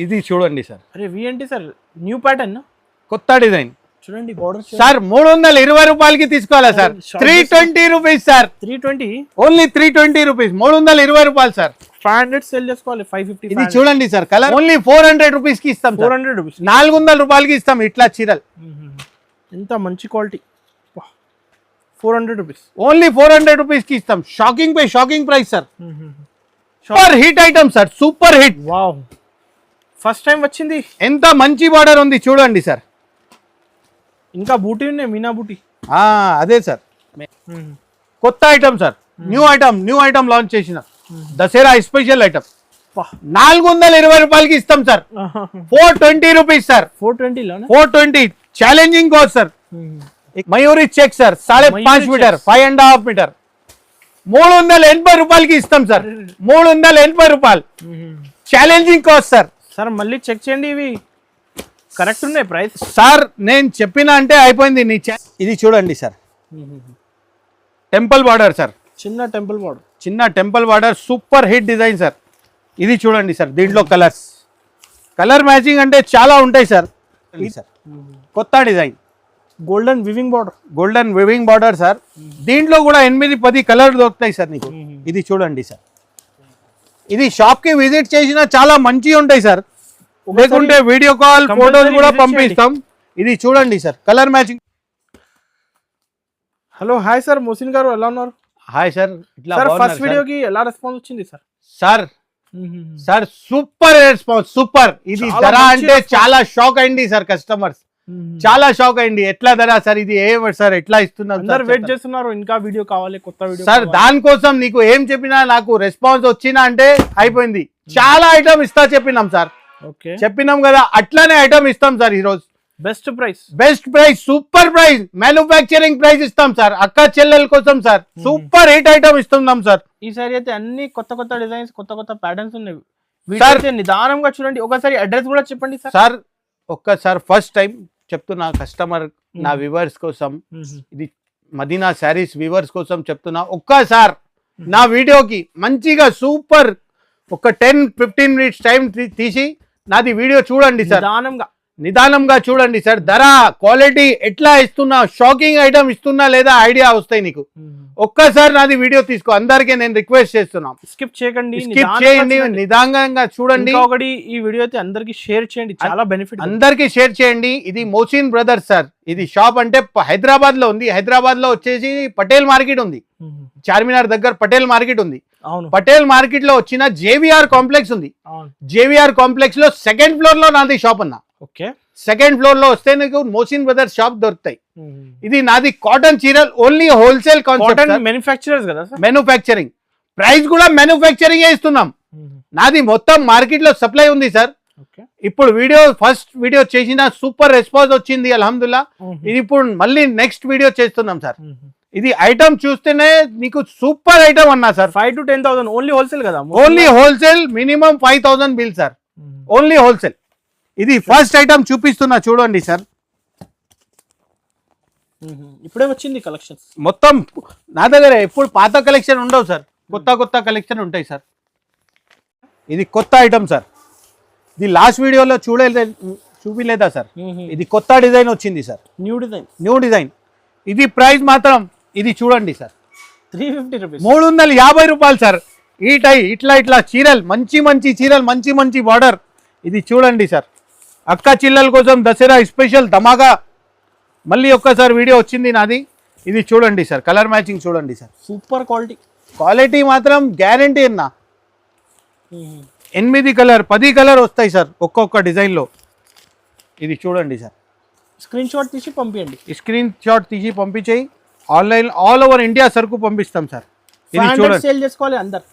ఇది చూడండి సార్. అరే వి ఏంటి సార్? న్యూ ప్యాటర్న్, కొత్త డిజైన్ చూడండి. బోర్డర్ సార్ 320 రూపాయలకి తీసుకోవాలా sir? 320 rupees sir. 320 only 320 rupees. 320 రూపాయలు సార్. 500 సేల్ చేసుకోవాలి. 550. ఇది చూడండి సార్, కలర్ ఓన్లీ 400 రూపీస్ కి ఇస్తాం. 400 రూపీస్, 400 రూపాయలకి ఇస్తాం ఇట్లా చీరలు. ఎంత మంచి క్వాలిటీ. 400 రూపీస్, ఓన్లీ 400 రూపీస్ కి ఇస్తాం. Shocking price sir. Super hit item sir, super hit. Wow, first time వచ్చింది. ఎంత మంచి బార్డర్ ఉంది చూడండి సార్. ఇంకా బూటీ ఉన్నాయి, మీనా బూటీ. అదే సార్, కొత్త item sir. New item launch చేసిన దసరా స్పెషల్ ఐటమ్. 420 రూపాయలకి ఇస్తాం sir. 420 rupees sir. 420 challenging cost sir. Mayuri check sir, 5.5 metre, 5.5 metre. 380 రూపాయలకి ఇస్తాం సార్. 380 రూపాయలు ఛాలెంజింగ్ కాస్ట్ సార్. సార్ మళ్ళీ చెక్ చేయండి, ఇవి కరెక్ట్ ఉన్నాయి ప్రైస్ సార్. నేను చెప్పిన అంటే అయిపోయింది. ఇది చూడండి సార్, టెంపుల్ బార్డర్ సార్. చిన్న temple border, super hit design sir. ఇది చూడండి సార్, దీంట్లో కలర్ మ్యాచింగ్ అంటే చాలా ఉంటాయి సార్. కొత్త design, golden weaving border sir. దీంట్లో కూడా 8-10 కలర్ దొరుకుతాయి సార్ నీకు. ఇది చూడండి సార్, ఇది షాప్ కి విజిట్ చేసినా చాలా మంచిగా ఉంటాయి సార్. లేకుంటే వీడియో కాల్, ఫోటోలు కూడా పంపిస్తాం. ఇది చూడండి sir, colour matching. Hello, hi sir, Mohsin గారు ఎలా ఉన్నారు? Hi sir. ఫస్ట్ వీడియోకి ఎలా రెస్పాన్స్ వచ్చింది sir? Sir super response, super. ఇది ధర అంటే చాలా షాక్ అయింది సార్. కస్టమర్స్ చాలా షాక్ అయింది. ఎట్లా ధర సార్, ఇది సార్ ఎట్లా ఇస్తున్నారు? వెయిట్ చేస్తున్నారు, ఇంకా వీడియో కావాలి, కొత్త వీడియో సార్. దానికోసం నీకు ఏం చెప్పినా నాకు రెస్పాన్స్ వచ్చినా అంటే అయిపోయింది. చాలా ఐటమ్ ఇస్తా చెప్పినాం సార్. చెప్పినాం కదా, అట్లానే ఐటమ్ ఇస్తాం సార్. ఈ రోజు best price, super price, manufacturing price ఇస్తాం సార్. అక్క చెల్లెల కోసం సార్ సూపర్ హిట్ ఐటమ్ ఇస్తున్నాం సార్. ఈసారి అయితే అన్ని కొత్త డిజైన్స్, కొత్త ప్యాటర్న్స్ ఉన్నాయి. నిదానంగా చూడండి. ఒకసారి అడ్రస్ కూడా చెప్పండి సార్. ఒక్కసారి ఫస్ట్ టైం చెప్తున్నా కస్టమర్, నా వ్యూవర్స్ కోసం, ఇది మదీనా శారీస్ వ్యూవర్స్ కోసం చెప్తున్నా. ఒక్కసారి నా వీడియోకి మంచిగా సూపర్ ఒక 10-15 మినిట్స్ టైం తీసి నాది వీడియో చూడండి సార్. నిదానంగా చూడండి సార్. ధర, క్వాలిటీ ఎట్లా ఇస్తున్నా, షాకింగ్ ఐటమ్ ఇస్తున్నా లేదా ఐడియా వస్తాయి నీకు. ఒక్కసారి నాది వీడియో తీసుకో. అందరికీ నేను రిక్వెస్ట్ చేస్తున్నాం, స్కిప్ చేయండి, నిదానంగా చూడండి. ఒకటి ఈ వీడియో అయితే అందరికి షేర్ చేయండి, చాలా బెనిఫిట్. అందరికి షేర్ చేయండి. ఇది మోసిన్ బ్రదర్స్ సార్. ఇది షాప్ అంటే హైదరాబాద్ లో ఉంది. హైదరాబాద్ లో వచ్చేసి పటేల్ మార్కెట్ ఉంది, చార్మినార్ దగ్గర పటేల్ మార్కెట్ ఉంది. పటేల్ మార్కెట్ లో వచ్చిన జేవిఆర్ కాంప్లెక్స్ ఉంది. జేవిఆర్ కాంప్లెక్స్ లో 2nd ఫ్లోర్ లో నాది షాప్ అన్నా. 2nd ఫ్లోర్ లో వస్తే నీకు మోసిన్ బ్రదర్స్ షాప్ దొరుకుతాయి. ఇది నాది కాటన్ చీరల్, only wholesale concept. Manufacturing price కూడా మ్యానుఫ్యాక్చరింగ్ ఇస్తున్నాం. నాది మొత్తం మార్కెట్ లో సప్లై ఉంది సార్. ఇప్పుడు ఫస్ట్ వీడియో చేసిన సూపర్ రెస్పాన్స్ వచ్చింది, అల్హమ్దుల్లా. ఇది ఇప్పుడు మళ్ళీ నెక్స్ట్ వీడియో చేస్తున్నాం సార్. ఇది ఐటమ్ చూస్తేనే నీకు సూపర్ ఐటమ్ అన్నా సార్. 5 to 10,000 ఓన్లీ హోల్సేల్ కదా? Only wholesale, minimum 5,000 bill sir. Only wholesale. ఇది ఫస్ట్ ఐటమ్ చూపిస్తున్నా చూడండి సార్. ఇప్పుడే వచ్చింది కలెక్షన్ మొత్తం నా దగ్గర. ఎప్పుడు పాత కలెక్షన్ ఉండవు సార్, కొత్త కలెక్షన్ ఉంటాయి సార్. ఇది కొత్త ఐటమ్ సార్. ఇది లాస్ట్ వీడియోలో చూపిలేదా సార్? ఇది కొత్త డిజైన్ వచ్చింది సార్, న్యూ డిజైన్. ఇది ప్రైస్ మాత్రం ఇది చూడండి సార్, 350 రూపీస్, 350 రూపాయలు సార్. ఇట్లా చీరలు, మంచి చీరలు, మంచి బార్డర్. ఇది చూడండి సార్, అక్క చిల్లల కోసం దసరా స్పెషల్ ధమాకా. మళ్ళీ ఒక్కసారి వీడియో వచ్చింది నాది. ఇది చూడండి సార్, కలర్ మ్యాచింగ్ చూడండి సార్. సూపర్ క్వాలిటీ మాత్రం గ్యారంటీ అన్నా. 8 కలర్ 10 కలర్ వస్తాయి సార్ ఒక్కొక్క డిజైన్ లో. ఇది చూడండి సార్. స్క్రీన్ షాట్ తీసి పంపించేయి. ఆన్లైన్ ఆల్ ఓవర్ ఇండియా సరుకు పంపిస్తాం సార్. ఇది చూడండి, సేల్ చేసుకోవాలి అందరు.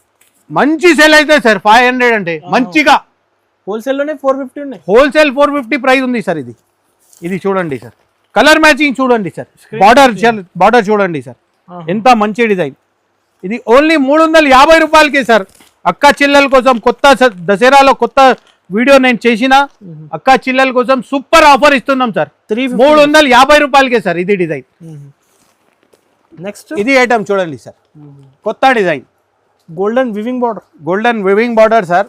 మంచి సేల్ అయితే సార్. 500 అంటే మంచిగా. హోల్సేల్ లోనే 450 ఉన్నాయి. హోల్సేల్ 450 ప్రైస్ ఉంది సార్. ఇది చూడండి సార్, కలర్ మ్యాచింగ్ చూడండి సార్. బార్డర్ చూడండి సార్, ఎంత మంచి డిజైన్. ఇది ఓన్లీ 350 రూపాయలకే సార్. అక్క చెల్లెల కోసం కొత్త దసరాలో కొత్త వీడియో నేను చేసిన అక్క చెల్లెల కోసం సూపర్ ఆఫర్ ఇస్తున్నాం సార్. 350 రూపాయలకే సార్. ఇది డిజైన్. నెక్స్ట్ ఇది ఐటమ్ చూడండి సార్, కొత్త design. Golden weaving border. Golden weaving border sir.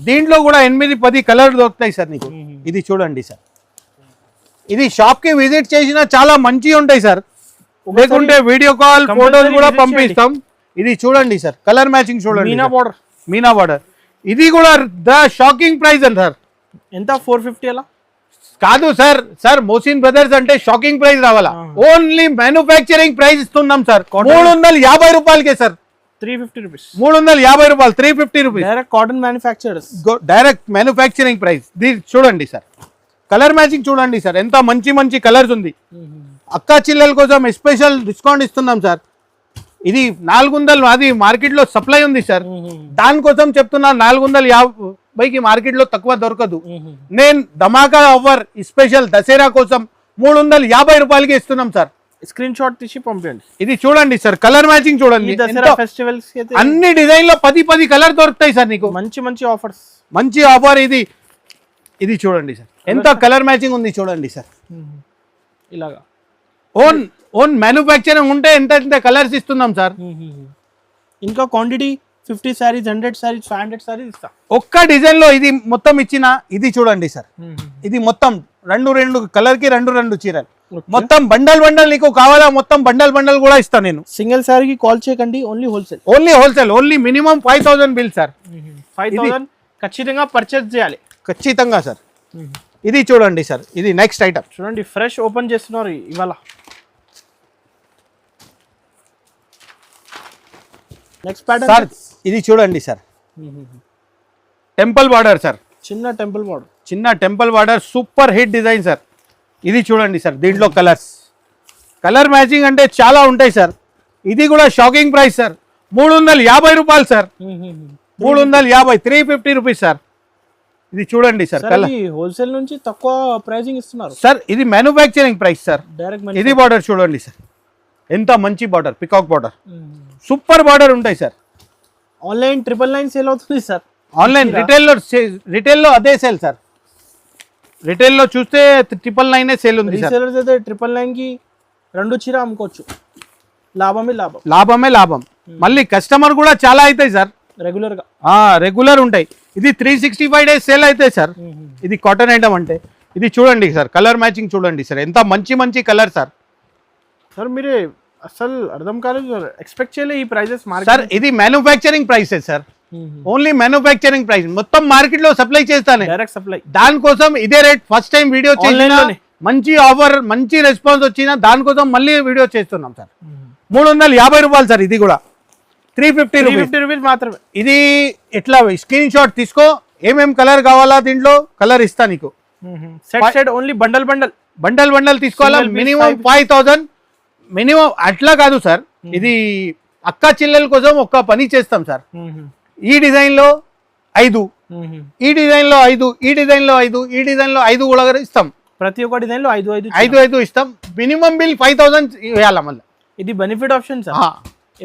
దీంట్లో కూడా 8-10 కలర్ దొరుకుతాయి సార్ నీకు. ఇది చూడండి సార్, ఇది షాప్ కి విజిట్ చేసినా చాలా మంచిగా ఉంటాయి సార్, లేకుంటే వీడియో కాల్ ఫోటోలు కూడా పంపిస్తాం. ఇది చూడండి సార్, కలర్ మ్యాచింగ్ చూడండి. మీనా బార్డర్. ఇది కూడా ద షాకింగ్ ప్రైస్ అండి సార్. ఎంత 450 అలా కాదు సార్. సార్ మోసిన్ బ్రదర్స్ అంటే షాకింగ్ ప్రైస్ రావాలా? ఓన్లీ మ్యానుఫ్యాక్చరింగ్ ప్రైస్ ఇస్తున్నాం సార్, 350 రూపాయలకే సార్. 350 రూపీస్. 350 రూపాయలు, 350 rupees. Direct cotton manufacturers, direct manufacturing price. దీని చూడండి సార్, కలర్ మ్యాచింగ్ చూడండి సార్, ఎంత మంచి మంచి కలర్స్ ఉంది. అక్క చెల్లెల కోసం స్పెషల్ డిస్కౌంట్ ఇస్తున్నాం సార్. ఇది 400, అది మార్కెట్ లో సప్లై ఉంది సార్, దానికోసం చెప్తున్నా. 450కి మార్కెట్ లో తక్కువ దొరకదు. నేను ధమాకా ఆఫర్ స్పెషల్ దసరా కోసం 350 రూపాయలకి ఇస్తున్నాం సార్. స్క్రీన్ షాట్ తీసి పంపించండి. ఇది చూడండి సార్, కలర్ మ్యాచింగ్ చూడండి. దసరా ఫెస్టివల్స్ అన్ని డిజైన్ లో 10 కలర్ దొరుకుతాయి సార్ నీకు. మంచి మంచి ఆఫర్స్, మంచి ఆఫర్. ఇది ఇది చూడండి సార్, ఎంత కలర్ మ్యాచింగ్ ఉంది చూడండి సార్. ఇలాగా ఓన్ మ్యానుఫ్యాక్చరింగ్ ఉంటే ఎంత కలర్స్ ఇస్తున్నాం సార్. ఇంకా క్వాంటిటీ 50 సారీస్, 100 సారీస్, 500 సారీస్ ఇస్తా. ఒక్క డిజైన్ లో ఇది మొత్తం ఇచ్చిన. ఇది చూడండి సార్, ఇది మొత్తం రెండు కలర్ కి రెండు చీరలు, మొత్తం బండల్ నీకు కావాలా మొత్తం బండల్ కూడా ఇస్తాను నేను. సింగిల్ సారీకి కాల్ చేయకండి, only wholesale, only minimum 5000 bill sir. 5000 ఖచ్చితంగా పర్చేస్ చేయాలి. ఖచ్చితంగా సార్. ఇది చూడండి సార్, ఇది నెక్స్ట్ ఐటమ్ చూడండి, ఫ్రెష్ ఓపెన్ చేస్తున్నారు ఇవాళ. నెక్స్ట్ ప్యాటర్న్ సార్, ఇది చూడండి సార్, టెంపుల్ బార్డర్ సార్. చిన్న temple border super hit design sir. ఇది చూడండి సార్, దీంట్లో కలర్ మ్యాచింగ్ అంటే చాలా ఉంటాయి సార్. ఇది కూడా షాకింగ్ ప్రైస్ సార్, 350 రూపాయలు సార్. 350, 350 rupees sir. ఇది చూడండి సార్, హోల్సేల్ నుంచి తక్కువ ప్రైసింగ్ ఇస్తున్నారు సార్. ఇది మ్యానుఫ్యాక్చరింగ్ ప్రైస్ సార్. ఇది బార్డర్ చూడండి సార్, ఎంత మంచి border, peacock border, super border ఉంటాయి సార్. ఆన్లైన్ 999 సేల్ అవుతుంది సార్. ఆన్లైన్ రిటైల్లో అదే సేల్ సార్. రిటైల్లో చూస్తే 999 సేల్ ఉంది సార్. రీసేలర్స్ అయితే 999 కి 2 చీర అమ్ముకోవచ్చు. లాభమే లాభం. మళ్ళీ కస్టమర్ కూడా చాలా అవుతాయి సార్, రెగ్యులర్ ఉంటాయి. ఇది 365 డేస్ సేల్ అవుతాయి సార్. ఇది కాటన్ ఐటమ్ అంటే. ఇది చూడండి సార్, కలర్ మ్యాచింగ్ చూడండి సార్, ఎంత మంచి కలర్ సార్. సార్ మీరే అసలు అర్థం కాలేదు, ఎక్స్పెక్ట్ చేయలే ఈ ప్రైజెస్ సార్. ఇది manufacturing prices sir, only manufacturing price. మొత్తం మార్కెట్ లో సప్లై చేస్తాను, డైరెక్ట్ సప్లై. దానికోసం ఇదే రేట్. ఫస్ట్ టైం వీడియో చేసిన, మంచి ఆఫర్, మంచి రెస్పాన్స్ వచ్చిన దానికోసం మళ్ళీ వీడియో చేస్తున్నాం సార్. 350 రూపాయలు సార్. ఇది కూడా 350 రూపీస్ మాత్రమే. ఇది ఎట్లా స్క్రీన్ షాట్ తీసుకో, ఏమేం కలర్ కావాలా దీంట్లో కలర్ ఇస్తా నీకు. సెట్ ఓన్లీ బండల్ తీసుకోవాలా. Minimum 5000 minimum. అట్లా కాదు సార్, ఇది అక్క చెల్లెల కోసం ఒక్క పని చేస్తాం సార్. ఈ డిజైన్ లో 5, ఈ డిజైన్ లో 5, ఈ డిజైన్ లో 5, ఈ డిజైన్ లో 5 కూడా ఇస్తాం. ప్రతి ఒక్క డిజైన్ లో 5 ఇస్తాం. మినిమం బిల్ 5000 వేయాలా మళ్ళీ. ఇది బెనిఫిట్ ఆప్షన్ సార్.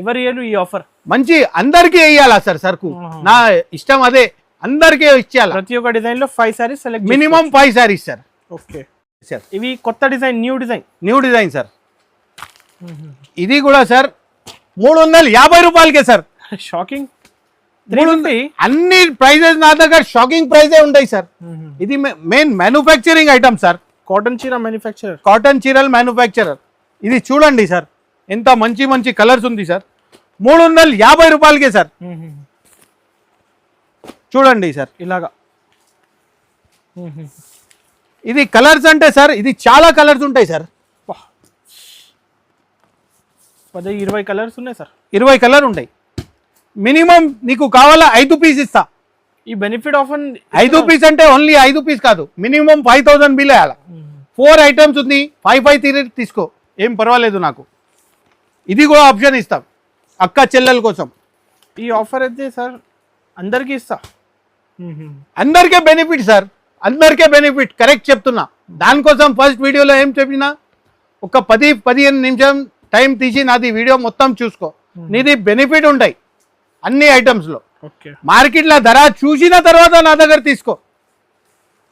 ఎవరు ఇయ్యారు ఈ ఆఫర్? మంచి అందరికీ వేయాలా సార్ సరుకు. నా ఇష్టం అదే, అందరికీ ఇచ్చేయాలి. ప్రతి ఒక్క డిజైన్ లో 5 saris select, minimum 5 saris sir. Okay sir. ఇవి కొత్త డిజైన్, న్యూ డిజైన్ సార్. ఇది కూడా సార్ 350 రూపాయలకే సార్. షాకింగ్. అన్ని ప్రైజెస్ నా దగ్గర షాకింగ్ ప్రైజే ఉంటాయి సార్. ఇది main manufacturing item sir. Cotton చీరల మ్యానుఫ్యాక్చరర్. ఇది చూడండి సార్, ఎంత మంచి కలర్స్ ఉంది సార్. 350 రూపాయలకే సార్. చూడండి సార్, ఇలాగా. ఇది కలర్స్ అంటే సార్, ఇది చాలా కలర్స్ ఉంటాయి సార్. 20 కలర్స్ ఉన్నాయి సార్. 20 కలర్ ఉంటాయి. మినిమం నీకు కావాలా 5 పీస్ ఇస్తా. ఈ బెనిఫిట్ ఆఫ్ 5 పీస్ అంటే ఓన్లీ 5 పీస్ కాదు, మినిమం 5000 బిల్ వేయాలి. 4 ఐటమ్స్ ఉంది, 5 తీసుకో, ఏం పర్వాలేదు నాకు. ఇది కూడా ఆప్షన్ ఇస్తాం అక్క చెల్లెల కోసం. ఈ ఆఫర్ అయితే సార్ అందరికీ ఇస్తా. అందరికీ బెనిఫిట్ సార్, అందరికీ బెనిఫిట్. కరెక్ట్ చెప్తున్నా. దానికోసం ఫస్ట్ వీడియోలో ఏం చెప్పినా, ఒక 10-15 నిమిషం టైం తీసి నాది వీడియో మొత్తం చూసుకో. నీది బెనిఫిట్ ఉంటాయి అన్ని ఐటమ్స్ లో. మార్కెట్ లో ధర చూసిన తర్వాత నా దగ్గర తీసుకో.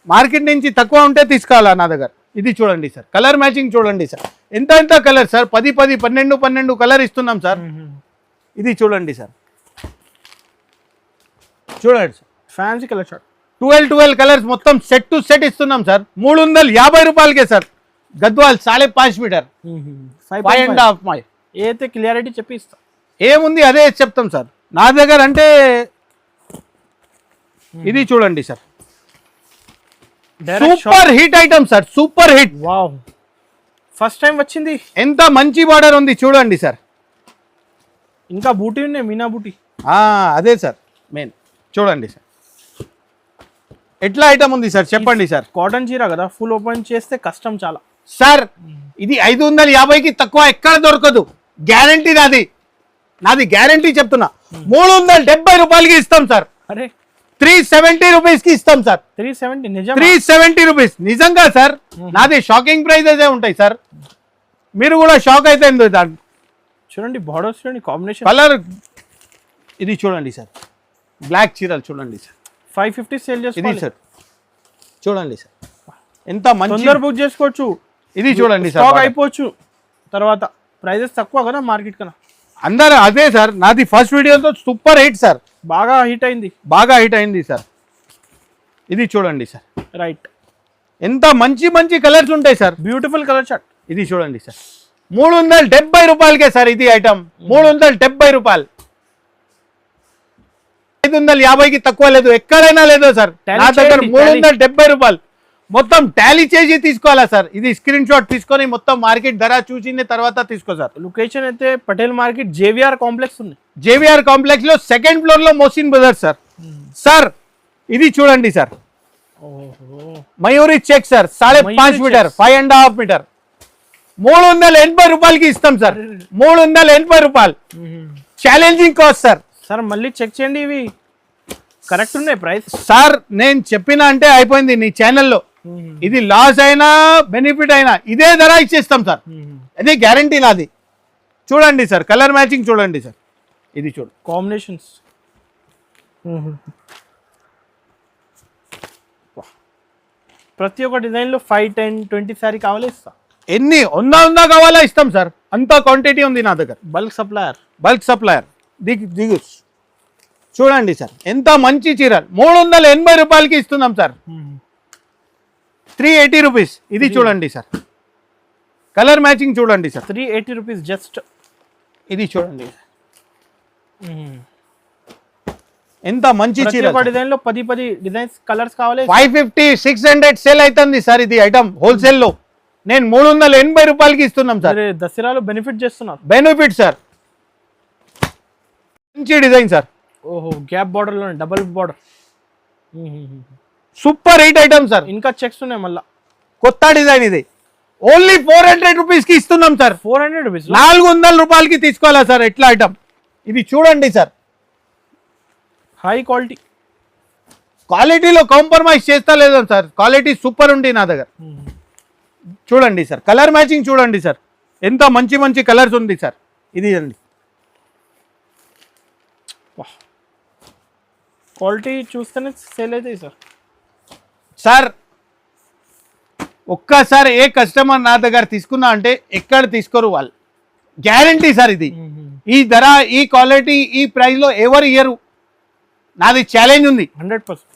మార్కెట్ నుంచి తక్కువ ఉంటే తీసుకోవాలా నా దగ్గర. ఇది చూడండి సార్, కలర్ మ్యాచింగ్ చూడండి సార్, ఎంత కలర్ సార్. 10, 12 కలర్ ఇస్తున్నాం సార్. ఇది చూడండి సార్, చూడండి sir, fancy colour short 12 colours మొత్తం సెట్ టు సెట్ ఇస్తున్నాం సార్. 350 రూపాయలకే సార్. గద్వాల్ 5.5 మీటర్, 5.5 మై. ఏదైతే క్లియారిటీ చెప్పి ఇస్తా. ఏముంది అదే చెప్తాం సార్ నా దగ్గర. అంటే ఇది చూడండి sir, super hit item sir, super hit. Wow, first time వచ్చింది. ఎంత మంచి బార్డర్ ఉంది చూడండి సార్. ఇంకా బూటీ ఉన్నాయి, మీనా బూటీ. అదే సార్ మెయిన్. చూడండి సార్ ఎట్లా ఐటమ్ ఉంది సార్, చెప్పండి సార్. కాటన్ చీర కదా, ఫుల్ ఓపెన్ చేస్తే కష్టం చాలా సార్. ఇది 550కి తక్కువ ఎక్కడ దొరకదు, గ్యారంటీ నాది గ్యారంటీ చెప్తున్నా. 370 రూపాయలకి ఇస్తాం సార్. అరే 370 రూపీస్ కి ఇస్తాం సార్. 370 నిజం? 370 రూపీస్ నిజంగా సార్. నాది షాకింగ్ ప్రైజెస్ ఉంటాయి సార్, మీరు కూడా షాక్ అయితే దాన్ని. చూడండి బార్డర్స్ చూడండి, కాంబినేషన్ కలర్. ఇది చూడండి సార్, బ్లాక్ చీరలు చూడండి సార్. 550 సేల్ ఇది చేసుకోవాలి సార్, చూడండి సార్ ఎంత మంచి. తొందర బుక్ చేసుకోవచ్చు. ఇది చూడండి సార్, స్టాక్ అయిపోవచ్చు తర్వాత. ప్రైజెస్ తక్కువ కదా మార్కెట్ కన్నా. అందరూ అదే సార్, నాది ఫస్ట్ వీడియోతో సూపర్ హిట్ సార్, బాగా హిట్ అయింది, బాగా హిట్ అయింది సార్. ఇది చూడండి సార్, రైట్. ఎంత మంచి మంచి కలర్స్ ఉంటాయి సార్. Beautiful colour chart. ఇది చూడండి సార్, 370 రూపాయలకే సార్ ఇది ఐటమ్. 370 రూపాయలు. 550కి తక్కువ లేదు, ఎక్కడైనా లేదు సార్. నా దగ్గర 370 రూపాయలు. మొత్తం టాలీ చేసి తీసుకోవాలా సార్. ఇది స్క్రీన్ షాట్ తీసుకొని మొత్తం మార్కెట్ ధర చూసిన తర్వాత తీసుకో సార్. లొకేషన్ అయితే పటేల్ మార్కెట్, జేవిఆర్ కాంప్లెక్స్ ఉంది. జేవిఆర్ కాంప్లెక్స్ లో సెకండ్ ఫ్లోర్ లో మోసిన్ బ్రదర్స్ సార్. సార్ ఇది చూడండి sir, Mayuri check sir, 5.5 metre, 5.5 metre. 380 రూపాయలకి ఇస్తాం సార్. 380 రూపాయలు. Challenging cost sir. సార్ మళ్ళీ చెక్ చేయండి, ఇవి కరెక్ట్ ఉన్నాయి ప్రైస్ సార్. నేను చెప్పిన అంటే అయిపోయింది నీ ఛానల్లో. ఇది లాస్ అయినా బెనిఫిట్ అయినా ఇదే ధర ఇచ్చేస్తాం సార్, అదే గ్యారంటీ నాది. చూడండి సార్, కలర్ మ్యాచింగ్ చూడండి సార్. ఇది చూడు, కాంబినేషన్స్. ప్రతి ఒక్క డిజైన్లో 5, 10, 20 సారీ కావాలి ఇస్తా. ఎన్ని ఉందా కావాలా ఇస్తాం సార్. అంత క్వాంటిటీ ఉంది నా దగ్గర. బల్క్ సప్లయర్ దిగు. చూడండి సార్ ఎంత మంచి చీరలు. 380 రూపాయలకి ఇస్తున్నాం సార్. 380 రూపీస్. ఇది చూడండి సార్, కలర్ మ్యాచింగ్ చూడండి సార్. 380 rupees just. ఇది చూడండి ఎంత మంచి చీర. డిజైన్ లో 10 డిజైన్స్ కలర్స్ కావాలి. 550, 600 సేల్ అవుతుంది సార్ ఇది ఐటమ్ హోల్సేల్ లో. నేను 380 రూపాయలకి ఇస్తున్నాం సార్. దసరాలో బెనిఫిట్ చేస్తున్నారు. బెనిఫిట్ సార్, మంచి డిజైన్ సార్. ఓహో, గ్యాప్ బార్డర్ లో double border, super hit item sir. ఇంకా చెక్స్ ఉన్నాయి మళ్ళా, కొత్త డిజైన్ ఇది. ఓన్లీ 400 రూపీస్ కి ఇస్తున్నాం సార్. 400 రూపీస్, 400 రూపాయలకి తీసుకోవాలా సార్ ఎట్లా ఐటమ్. ఇది చూడండి సార్, హై క్వాలిటీ. క్వాలిటీలో కాంప్రమైజ్ చేస్తా లేదా సార్, క్వాలిటీ సూపర్ ఉంది నా దగ్గర. చూడండి సార్, కలర్ మ్యాచింగ్ చూడండి సార్, ఎంత మంచి మంచి కలర్స్ ఉంది సార్. ఇది అండి క్వాలిటీ చూస్తేనే సేల్ అవుతాయి సార్. సార్ ఒక్కసారి ఏ కస్టమర్ నా దగ్గర తీసుకున్నా అంటే ఎక్కడ తీసుకోరు వాళ్ళు, గ్యారంటీ సార్. ఇది ఈ ధర, ఈ క్వాలిటీ, ఈ ప్రైస్లో ఎవరు ఇయ్యరు. నాది ఛాలెంజ్ ఉంది 100%.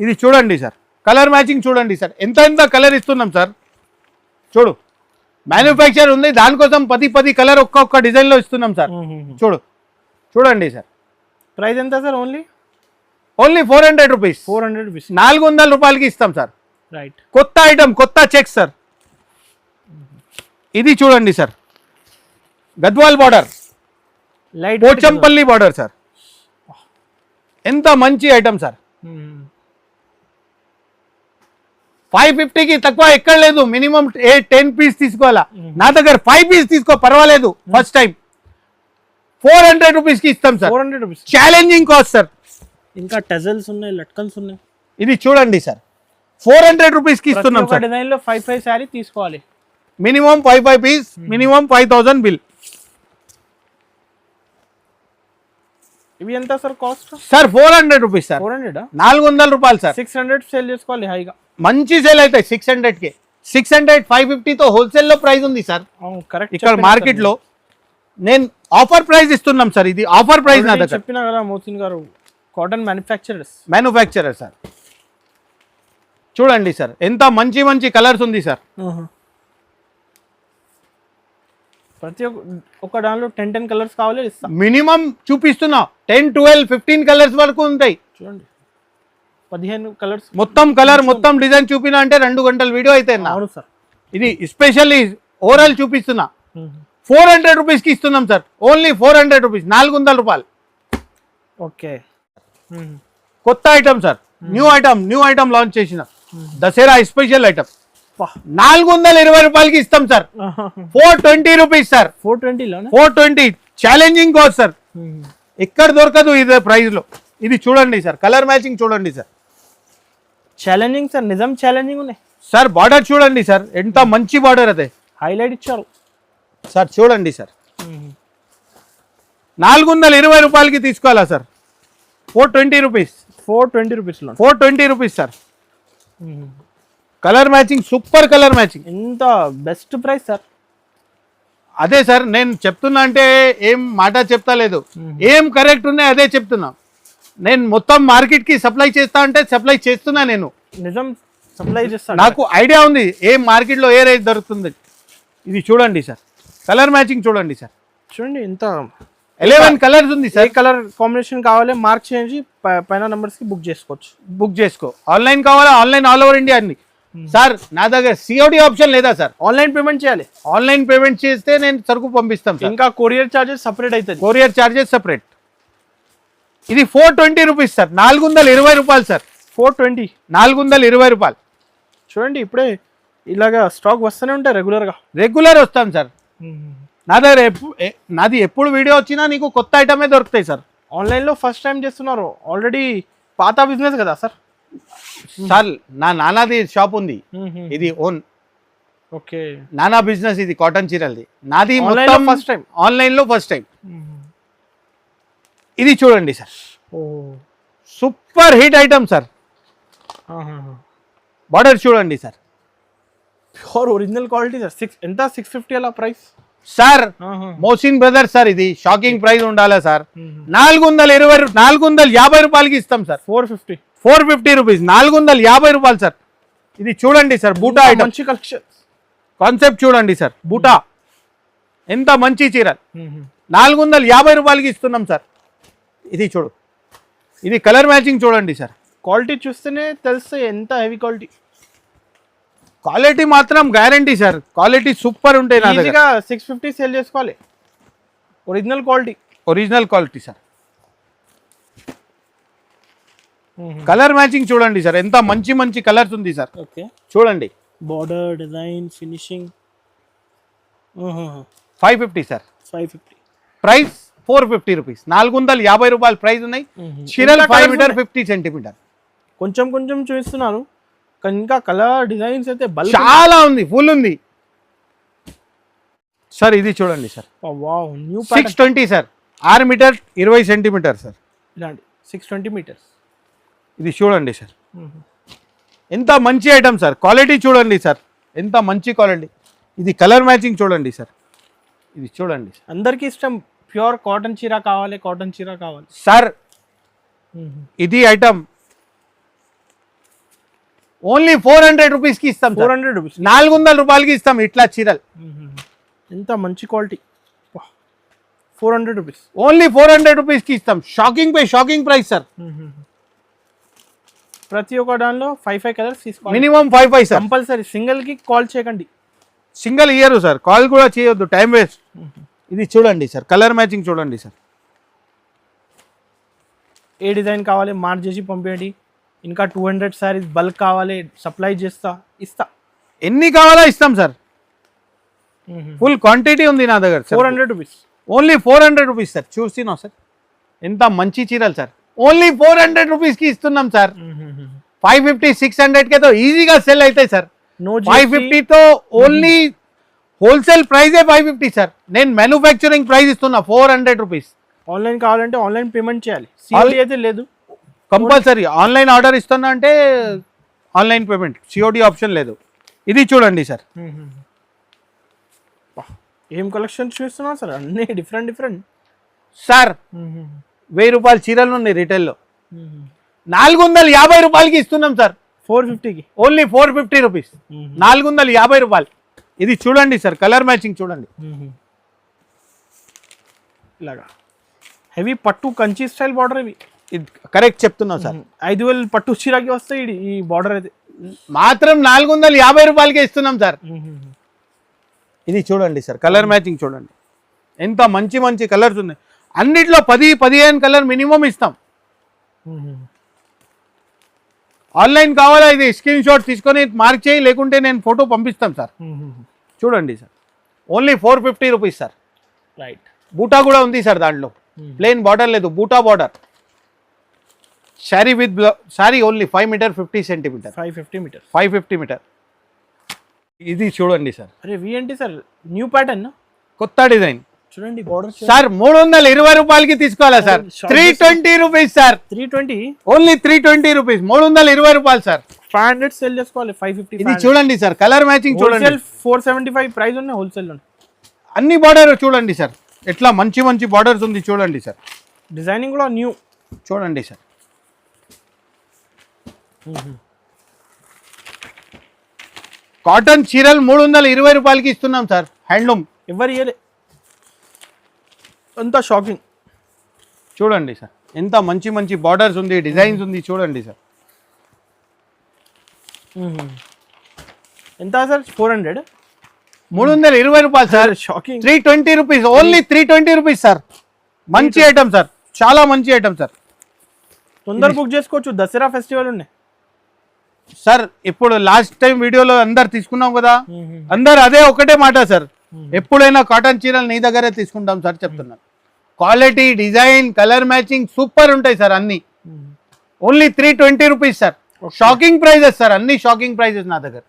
ఇది చూడండి సార్, కలర్ మ్యాచింగ్ చూడండి సార్. ఎంత కలర్ ఇస్తున్నాం సార్. చూడు, మ్యానుఫ్యాక్చర్ ఉంది, దానికోసం 10 కలర్ ఒక్కొక్క డిజైన్లో ఇస్తున్నాం సార్. చూడండి సార్. ప్రైస్ ఎంత సార్? Only 400 rupees. 400 రూపీస్, 400 రూపాయలకి ఇస్తాం సార్. రైట్. కొత్త ఐటమ్, కొత్త చెక్ సార్. ఇది చూడండి sir, Gadwal border, light Pochampally border sir. ఎంత మంచి ఐటమ్ సార్. 550కి తక్కువ ఎక్కడ లేదు. మినిమం 10 పీస్ తీసుకోవాలా. నా దగ్గర 5 పీస్ తీసుకో పర్వాలేదు. ఫస్ట్ టైం 400 రూపీస్కి ఇస్తాం sir. 400 rupees, challenging cost sir. ఇంకా టజల్స్ ఉన్నాయి, లట్కన్స్ ఉన్నాయి. ఇది చూడండి సార్, 400 రూపీస్కి ఇస్తున్నాం సార్. డిజైన్ లో 5 సారీ తీసుకోవాలి. Minimum 5 piece, minimum 5000 bill. ఇవి ఎంత sir cost? Sir 400 rupees sir. 400, 400 రూపాయలు సార్. 600 సేల్ చేసుకోవాలి హైగా. మంచి సేల్ అవుతాయి 600కి. 600, 550తో హోల్సేల్లో ప్రైస్ ఉంది సార్. కరెక్ట్. ఇక్కడ మార్కెట్ లో నేను ఆఫర్ ప్రైస్ ఇస్తున్నాం సార్. ఇది ఆఫర్ ప్రైస్ నా దగ్గర. చెప్పినా కదా మోసిన్ గారు, కాటన్ మ్యానుఫ్యాక్చరర్స్. సార్. చూడండి సార్ ఎంత మంచి మంచి కలర్స్ ఉంది సార్. ప్రతి ఒక్క దానిలో 10 కలర్స్ కావాలి ఇస్తా. మినిమం చూపిస్తున్నా 10, 12, 15 కలర్స్ వరకు ఉంటాయి. చూడండి 15 కలర్స్ మొత్తం కలర్ మొత్తం డిజైన్ చూపినా అంటే 2 గంటల వీడియో అయితే. అవును సార్. ఇది స్పెషల్లీ ఓవరాల్ చూపిస్తున్నా. 400 రూపీస్కి ఇస్తున్నాం సార్. ఓన్లీ 400 రూపీస్, 400 రూపాయలు. ఓకే, కొత్త item sir. New item launch చేసిన దసరా స్పెషల్ ఐటమ్ 420 రూపాయలకి ఇస్తాం sir. 420 rupees sir. 420 challenging cost sir. ఎక్కడ దొరకదు ఇదే ప్రైస్ లో. ఇది చూడండి సార్, కలర్ మ్యాచింగ్ చూడండి సార్. ఛాలెంజింగ్ సార్, నిజం ఛాలెంజింగ్ ఉన్నాయి సార్. బార్డర్ చూడండి సార్, ఎంత మంచి బార్డర్ అదే, హైలైట్ ఇచ్చారు సార్. చూడండి సార్, 420 రూపాయలకి తీసుకోవాలా sir. 420 rupees. 420 rupees sir. Colour matching, super colour matching. ఎంత బెస్ట్ ప్రైస్ సార్. అదే సార్ నేను చెప్తున్నా అంటే ఏం మాట చెప్తా లేదు, ఏం కరెక్ట్ ఉన్నాయి అదే చెప్తున్నా. నేను మొత్తం మార్కెట్ కి సప్లై చేస్తా అంటే సప్లై చేస్తున్నా. నేను నిజం సప్లై చేస్తా. నాకు ఐడియా ఉంది ఏం మార్కెట్ లో ఏ రేట్ దొరుకుతుంది. ఇది చూడండి సార్, కలర్ మ్యాచింగ్ చూడండి సార్. చూడండి ఎంత 11 కలర్స్ ఉంది సార్. కలర్ కాంబినేషన్ కావాలి మార్క్ చేసి పైన నంబర్స్ కి బుక్ చేసుకోవచ్చు. బుక్ చేసుకో. ఆన్లైన్ కావాలా, ఆన్లైన్ ఆల్ ఓవర్ ఇండియా అన్ని. సార్ నా దగ్గర సిఓడి ఆప్షన్ లేదా సార్. ఆన్లైన్ పేమెంట్ చేయాలి. ఆన్లైన్ పేమెంట్ చేస్తే నేను సరుకు పంపిస్తాం. ఇంకా కొరియర్ చార్జెస్ సపరేట్ అవుతుంది. Courier charges separate. ఇది 420 రూపీస్ సార్. 420 రూపాయలు సార్. 420 రూపాయలు. చూడండి ఇప్పుడే ఇలాగా స్టాక్ వస్తూనే ఉంటాయి రెగ్యులర్ వస్తాం సార్. నా దగ్గర నాది ఎప్పుడు వీడియో వచ్చినా నీకు కొత్త ఐటమే దొరుకుతాయి సార్. ఆన్లైన్లో ఫస్ట్ టైం చేస్తున్నారు, ఆల్రెడీ పాత బిజినెస్ కదా సార్. సార్ నా నానాది షాప్ ఉంది, ఇది ఓన్. ఓకే, నానా బిజినెస్ ఇది కాటన్ చీరలది. నాది ఫస్ట్ టైం, ఆన్లైన్లో ఫస్ట్ టైం. ఇది చూడండి sir, super hit item sir. Border చూడండి sir, pure original quality sir. ఎంత 650 అలా price sir. Mohsin brothers sir. ఇది షాకింగ్ ప్రైస్ ఉండాలా సార్. 450 రూపాయలకి ఇస్తాం సార్. 450 రూపీస్, 450 రూపాయలు సార్. ఇది చూడండి సార్, బూటా ఐటమ్, మంచి కలెక్షన్ కాన్సెప్ట్ చూడండి సార్. బూటా ఎంత మంచి చీర, 450 రూపాయలకి ఇస్తున్నాం సార్. ఇది చూడు, ఇది కలర్ మ్యాచింగ్ చూడండి సార్. క్వాలిటీ చూస్తేనే తెలుస్తాయి ఎంత హెవీ క్వాలిటీ. క్వాలిటీ మాత్రం గ్యారంటీ సార్. క్వాలిటీ సూపర్ ఉంటాయి. నా దగ్గర 650 సేల్ చేసుకోవాలి. Original quality sir. Colour matching చూడండి సార్, ఎంత మంచి మంచి కలర్స్ ఉంది సార్. ఓకే, చూడండి border design finishing. 550 sir. 550 price. 450 rupees. 450 రూపాయలు ప్రైస్ ఉన్నాయి. చీరలు 5 మీటర్ 50 సెంటీమీటర్. కొంచెం చూపిస్తున్నారు, ఇంకా కలర్ డిజైన్స్ అయితే చాలా ఉంది, ఫుల్ ఉంది సార్. ఇది చూడండి sir, 620 sir. 6 metre 20 centimetre sir. ఇలాంటి 620 మీటర్స్. ఇది చూడండి సార్, ఎంత మంచి ఐటమ్ సార్. క్వాలిటీ చూడండి సార్, ఎంత మంచి క్వాలిటీ. ఇది కలర్ మ్యాచింగ్ చూడండి సార్. ఇది చూడండి సార్, అందరికీ ఇష్టం ప్యూర్ కాటన్ చీర కావాలి సార్. ఇది ఐటమ్ ఓన్లీ 400 రూపీస్కి ఇస్తాం. 400 రూపీస్, 400 రూపాయలకి ఇస్తాం ఇట్లా చీరలు. ఎంత మంచి క్వాలిటీ. 400 రూపీస్, ఓన్లీ 400 రూపీస్కి ఇస్తాం. Shocking price sir. ప్రతి ఒక్క దానిలో 5 కలర్స్ తీసుకోవాలి. Minimum 5 sir. కంపల్సరీ. సింగిల్ కి కాల్ చేయకండి. సింగిల్ ఇయర్ సార్, కాల్ కూడా చేయొద్దు, టైం వేస్ట్. ఇది చూడండి సార్, కలర్ మ్యాచింగ్ చూడండి సార్. ఏ డిజైన్ కావాలి మార్క్ చేసి పంపించండి. ఇంకా 200 సారీస్ బల్క్ కావాలి సప్లై ఇస్తా. ఎన్ని కావాలా ఇస్తాం సార్. ఫుల్ క్వాంటిటీ ఉంది నా దగ్గర. 400 రూపీస్, ఓన్లీ 400 రూపీస్ సార్. చూసినా సార్, ఎంత మంచి చీరలు సార్. ఓన్లీ 400 రూపీస్కి ఇస్తున్నాం సార్. 550, 600 తో ఈజీగా సెల్ అవుతాయి సార్. 550తో ఓన్లీ హోల్సేల్ ప్రైజే 550 సార్. నేను మ్యానుఫ్యాక్చరింగ్ ప్రైస్ ఇస్తున్నా 400 రూపీస్. ఆన్లైన్ కావాలంటే ఆన్లైన్ పేమెంట్ చేయాలి. సిఓడి అయితే లేదు, కంపల్సరీ. ఆన్లైన్ ఆర్డర్ ఇస్తున్నా అంటే ఆన్లైన్ పేమెంట్, సిఓడి ఆప్షన్ లేదు. ఇది చూడండి సార్, ఏం కలెక్షన్ చూస్తున్నా సార్, అన్ని డిఫరెంట్ సార్. 1000 రూపాయల చీరలు ఉన్నాయి రిటైల్లో. ₹450 ఇస్తున్నాం సార్. 450కి ఓన్లీ 450 రూపీస్, 450 రూపాయలు. ఇది చూడండి సార్, కలర్ మ్యాచింగ్ చూడండి. ఇలాగా హెవీ పట్టు కంచి స్టైల్ బార్డర్ ఇవి. ఇది కరెక్ట్ చెప్తున్నాం సార్. 5000 పట్టు చీరాకి వస్తాయి ఈ బార్డర్ అయితే. మాత్రం ₹450కే ఇస్తున్నాం సార్. ఇది చూడండి సార్, కలర్ మ్యాచింగ్ చూడండి. ఎంత మంచి మంచి కలర్స్ ఉన్నాయి. అన్నిట్లో 10-15 కలర్ మినిమం ఇస్తాం. ఆన్లైన్ కావాలా, ఇది స్క్రీన్ షాట్ తీసుకొని మార్క్ చేయి, లేకుంటే నేను ఫోటో పంపిస్తాం సార్. చూడండి sir, only 450 rupees sir. Right. బూటా కూడా ఉంది సార్ దాంట్లో, ప్లెయిన్ బార్డర్ లేదు, బూటా border. Sari with sari only 5 metre 50 centimetre, 550 metre, 550 metre. ఇది చూడండి సార్. అరే వి ఏంటి సార్, న్యూ ప్యాటర్న్, కొత్త డిజైన్ చూడండి బార్డర్ సార్. 320 రూపాయలకి తీసుకోవాలా sir? 320 rupees sir. 320, only 320 rupees, 320 రూపాయలు సార్. 500 సెల్ చేసుకోవాలి, 550. ఇది చూడండి సార్, కలర్ మ్యాచింగ్ చూడండి. 475 ప్రైస్ ఉన్నాయి హోల్సేల్ లో. అన్ని బార్డర్ చూడండి సార్, ఎట్లా మంచి మంచి బార్డర్స్ ఉంది చూడండి సార్. డిజైనింగ్ కూడా న్యూ చూడండి సార్. కాటన్ చీరలు 320 రూపాయలకి ఇస్తున్నాం సార్, హ్యాండ్లూమ్. ఎవరు ఇయలే, అంతా షాకింగ్. చూడండి సార్, ఎంత మంచి మంచి బార్డర్స్ ఉంది, డిజైన్స్ ఉంది చూడండి సార్. ఎంత సార్? 400, 320 రూపాయలు sir. Shocking. 320 rupees, only 320 rupees sir. మంచి ఐటమ్ సార్, చాలా మంచి ఐటమ్ సార్. తొందర బుక్ చేసుకోవచ్చు, దసరా ఫెస్టివల్ ఉన్నాయి సార్. ఇప్పుడు లాస్ట్ టైం వీడియోలో అందరు తీసుకున్నాం కదా, అందరు అదే ఒకటే మాట సార్, ఎప్పుడైనా కాటన్ చీరలు నీ దగ్గరే తీసుకుంటాం సార్ చెప్తున్నాను. Quality, design, colour matching super ఉంటాయి సార్ అన్ని. Only 320 rupees sir. Shocking prices sir, అన్ని షాకింగ్ ప్రైజెస్ నా దగ్గర.